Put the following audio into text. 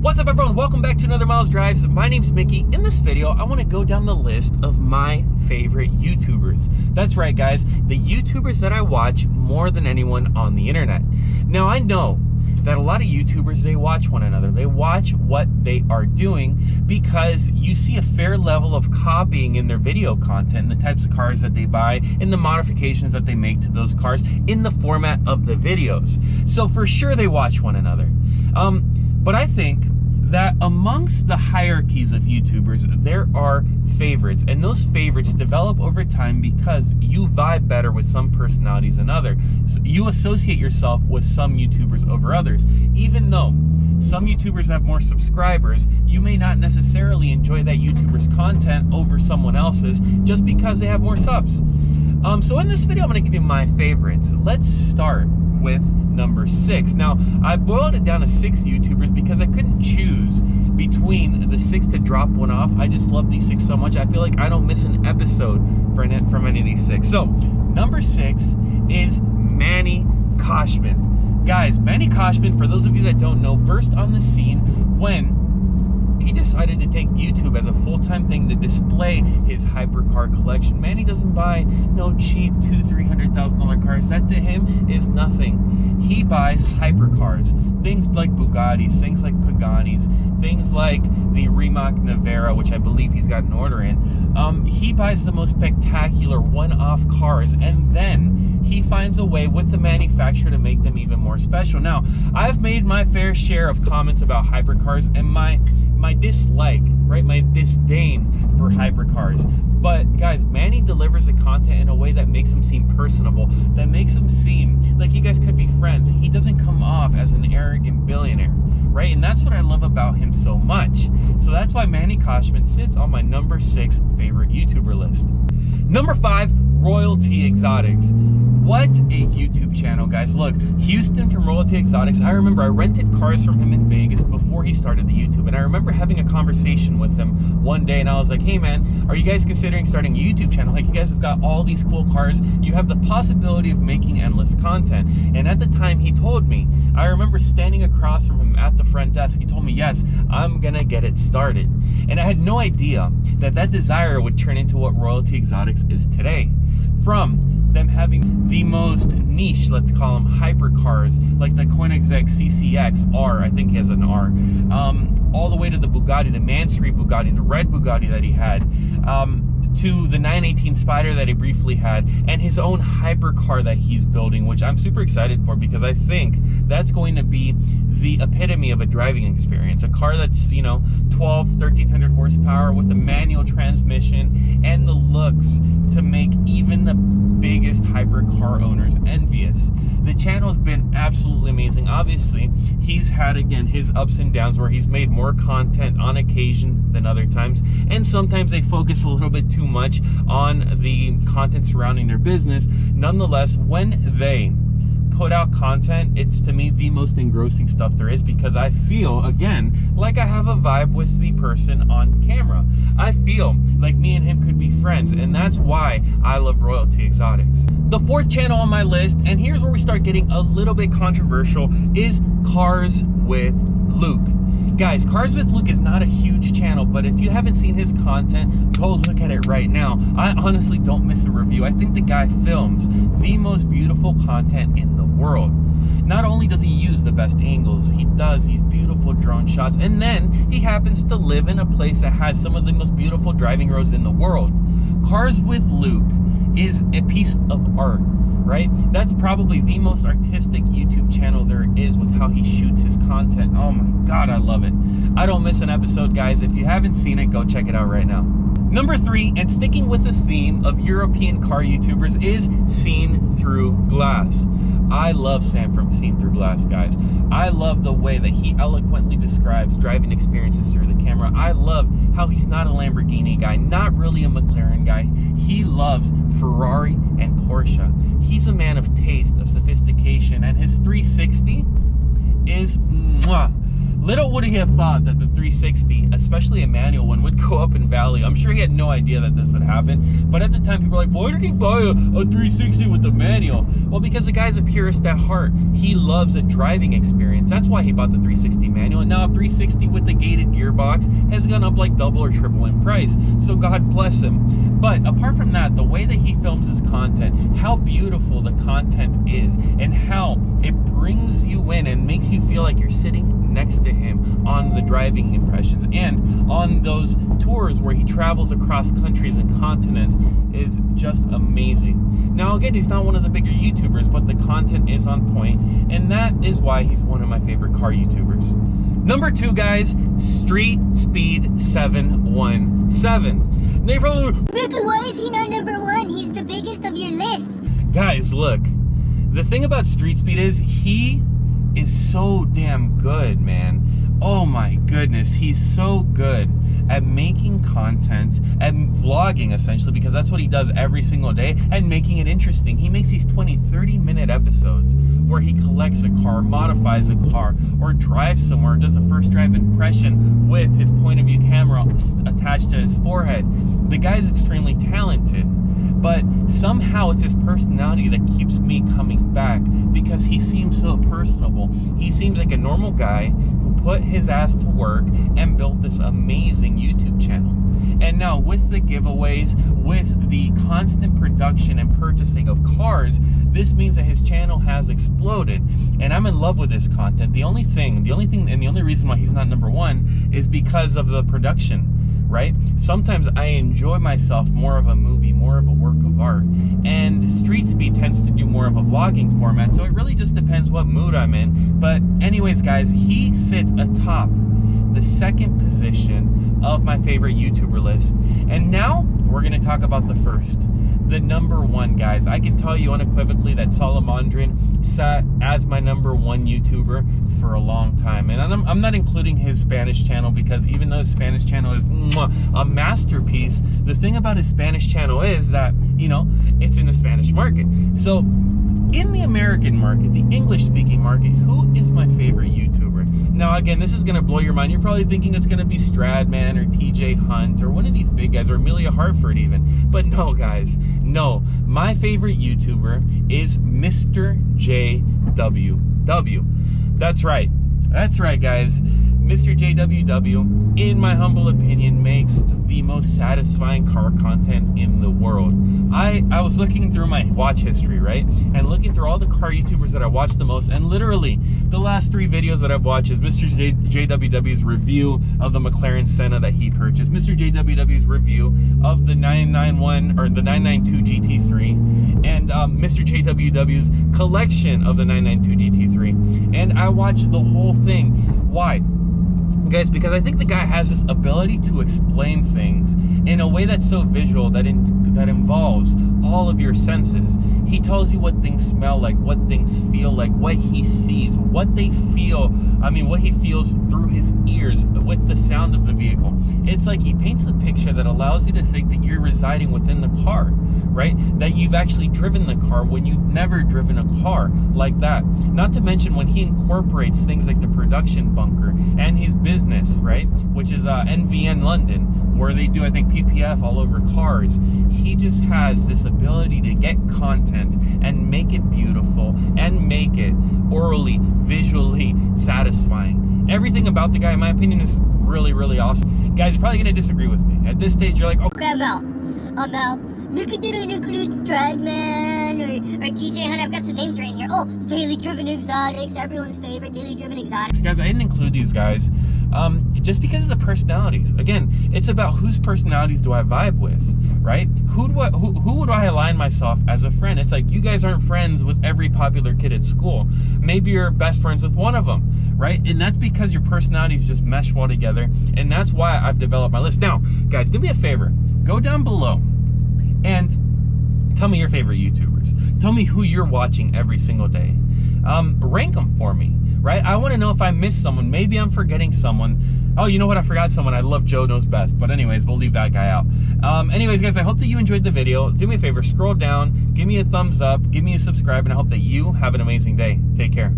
What's up, everyone? Welcome back to another Miles Drives. My name's Mickey. In this video, I want to go down the list of my favorite YouTubers. That's right, guys. The YouTubers that I watch more than anyone on the internet. Now, I know that a lot of YouTubers, they watch one another. They watch what they are doing because you see a fair level of copying in their video content, the types of cars that they buy, and the modifications that they make to those cars in the format of the videos. So for sure they watch one another. But I think that amongst the hierarchies of YouTubers, there are favorites, and those favorites develop over time because you vibe better with some personalities than others. So you associate yourself with some YouTubers over others. Even though some YouTubers have more subscribers, you may not necessarily enjoy that YouTuber's content over someone else's just because they have more subs. So in this video, I'm going to give you my favorites. Let's start with number 6. Now, I boiled it down to 6 YouTubers because I couldn't choose between the 6 to drop one off. I just love these 6 so much. I feel like I don't miss an episode from any of these 6. So, number 6 is Manny Cashman. Guys, Manny Cashman, for those of you that don't know, burst on the scene when he decided to take YouTube as a full-time thing to display his hypercar collection. Manny doesn't buy no cheap $200,000-$300,000 cars. That to him is nothing. He buys hypercars, things like Bugattis, things like Paganis, things like the Rimac Nevera, which I believe he's got an order in. He buys the most spectacular one-off cars, and then he finds a way with the manufacturer to make them even more special. Now, I've made my fair share of comments about hypercars and my dislike, right, my disdain for hypercars. But guys, Manny delivers the content in a way that makes him seem personable, that makes him seem like you guys could be friends. He doesn't come off as an arrogant billionaire, right? And that's what I love about him so much. So that's why Manny Cashman sits on my number 6 favorite YouTuber list. Number 5, Royalty Exotics. What a YouTube channel, guys. Look, Houston from Royalty Exotics, I remember I rented cars from him in Vegas before he started the YouTube, and I remember having a conversation with him one day, and I was like, hey man, are you guys considering starting a YouTube channel? Like, you guys have got all these cool cars, you have the possibility of making endless content. And at the time he told me, I remember standing across from him at the front desk, he told me, yes, I'm gonna get it started. And I had no idea that that desire would turn into what Royalty Exotics is today. From them having the most niche, let's call them, hypercars, like the Koenigsegg CCX R, I think he has an R, all the way to the Bugatti, the Mansory Bugatti, the red Bugatti that he had, to the 918 Spider that he briefly had, and his own hypercar that he's building, which I'm super excited for because I think that's going to be the epitome of a driving experience. A car that's, you know, 1,300 horsepower with a manual transmission and the looks to make even the biggest hypercar owners envious. The channel's been absolutely amazing. Obviously, he's had, again, his ups and downs where he's made more content on occasion than other times, and sometimes they focus a little bit too much on the content surrounding their business. Nonetheless, when they put out content, it's to me the most engrossing stuff there is because I feel, again, like I have a vibe with the person on camera. I feel like me and him could be friends, and that's why I love Royalty Exotics. The 4th channel on my list, and here's where we start getting a little bit controversial, is Cars with Luke. Guys, Cars with Luke is not a huge channel, but if you haven't seen his content, go look at it right now. I honestly don't miss a review. I think the guy films the most beautiful content in the world. Not only does he use the best angles, he does these beautiful drone shots, and then he happens to live in a place that has some of the most beautiful driving roads in the world. Cars with Luke is a piece of art, right? That's probably the most artistic YouTube channel there is with how he shoots his content. Oh my God, I love it. I don't miss an episode, guys. If you haven't seen it, go check it out right now. Number 3, and sticking with the theme of European car YouTubers, is Seen Through Glass. I love Sam from Seen Through Glass, guys. I love the way that he eloquently describes driving experiences through the camera. I love how he's not a Lamborghini guy, not really a McLaren guy. He loves Ferrari and Porsche. He's a man of taste, of sophistication, and his 360 is mwah. Little would he have thought that the 360, especially a manual one, would go up in value. I'm sure he had no idea that this would happen. But at the time, people were like, why did he buy a 360 with the manual? Well, because the guy's a purist at heart. He loves a driving experience. That's why he bought the 360 manual. And now a 360 with the gated gearbox has gone up like double or triple in price. So God bless him. But apart from that, the way that he films his content, how beautiful the content is, and how it brings you in and makes you feel like you're sitting next to him on the driving impressions and on those tours where he travels across countries and continents is just amazing. Now again, he's not one of the bigger YouTubers, but the content is on point, and that is why he's one of my favorite car YouTubers. Number 2, guys, Street Speed 717. They probably, Mickey, why is he not number 1? He's the biggest of your list. Guys, look, the thing about Street Speed is he is so damn good, man. Oh my goodness, he's so good at making content, at vlogging essentially, because that's what he does every single day, and making it interesting. He makes these 20-30-minute episodes where he collects a car, modifies a car, or drives somewhere, does a first drive impression with his point of view camera attached to his forehead. The guy's extremely talented, but somehow it's his personality that keeps me coming back, because he seems so personable. He seems like a normal guy who put his ass to work and built this amazing YouTube channel. And now with the giveaways, with the constant production and purchasing of cars, this means that his channel has exploded. And I'm in love with this content. The only reason why he's not number 1 is because of the production, right? Sometimes I enjoy myself more of a movie, more of a work of art. And Street Speed tends to do more of a vlogging format, so it really just depends what mood I'm in. But anyways, guys, he sits atop the 2nd position of my favorite YouTuber list. And now we're gonna talk about the first. The number 1, guys. I can tell you unequivocally that Salamandrin sat as my number 1 YouTuber for a long time. And I'm not including his Spanish channel, because even though his Spanish channel is a masterpiece, the thing about his Spanish channel is that, you know, it's in the Spanish market. So in the American market, the English-speaking market, who is my favorite YouTuber? Now, again, this is going to blow your mind. You're probably thinking it's going to be Stradman or TJ Hunt or one of these big guys, or Amelia Hartford even. But no, guys, no. My favorite YouTuber is Mr. JWW. That's right. That's right, guys. Mr. JWW, in my humble opinion, makes the most satisfying car content in the world. I was looking through my watch history, right? And looking through all the car YouTubers that I watch the most, and literally the last 3 videos that I've watched is Mr. JWW's review of the McLaren Senna that he purchased, Mr. JWW's review of the 991 or the 992 GT3, and Mr. JWW's collection of the 992 GT3. And I watched the whole thing. Why? Guys, because I think the guy has this ability to explain things in a way that's so visual that involves all of your senses. He tells you what things smell like, what things feel like, what he sees, what they feel. What he feels through his ears with the sound of the vehicle. It's like he paints a picture that allows you to think that you're residing within the car, right? That you've actually driven the car when you've never driven a car like that. Not to mention when he incorporates things like the production bunker and his business, right? Which is NVN London, where they do, I think, PPF all over cars. He just has this ability to get content and make it beautiful and make it orally, visually satisfying. Everything about the guy, in my opinion, is really, really awesome. Guys, you're probably going to disagree with me. At this stage, you're like, okay, Mel, look at didn't include Stradman or TJ Hunt. I've got some names right here. Oh, Daily Driven Exotics, everyone's favorite Daily Driven Exotics. Guys, I didn't include these guys just because of the personalities. Again, it's about whose personalities do I vibe with, right? Who would I align myself as a friend? It's like, you guys aren't friends with every popular kid at school. Maybe you're best friends with one of them, right? And that's because your personalities just mesh well together, and that's why I've developed my list. Now, guys, do me a favor. Go down below and tell me your favorite YouTubers. Tell me who you're watching every single day. Rank them for me, right? I want to know if I missed someone. Maybe I'm forgetting someone. Oh, you know what? I forgot someone. I love Joe Knows Best. But anyways, we'll leave that guy out. Anyways, guys, I hope that you enjoyed the video. Do me a favor. Scroll down. Give me a thumbs up. Give me a subscribe. And I hope that you have an amazing day. Take care.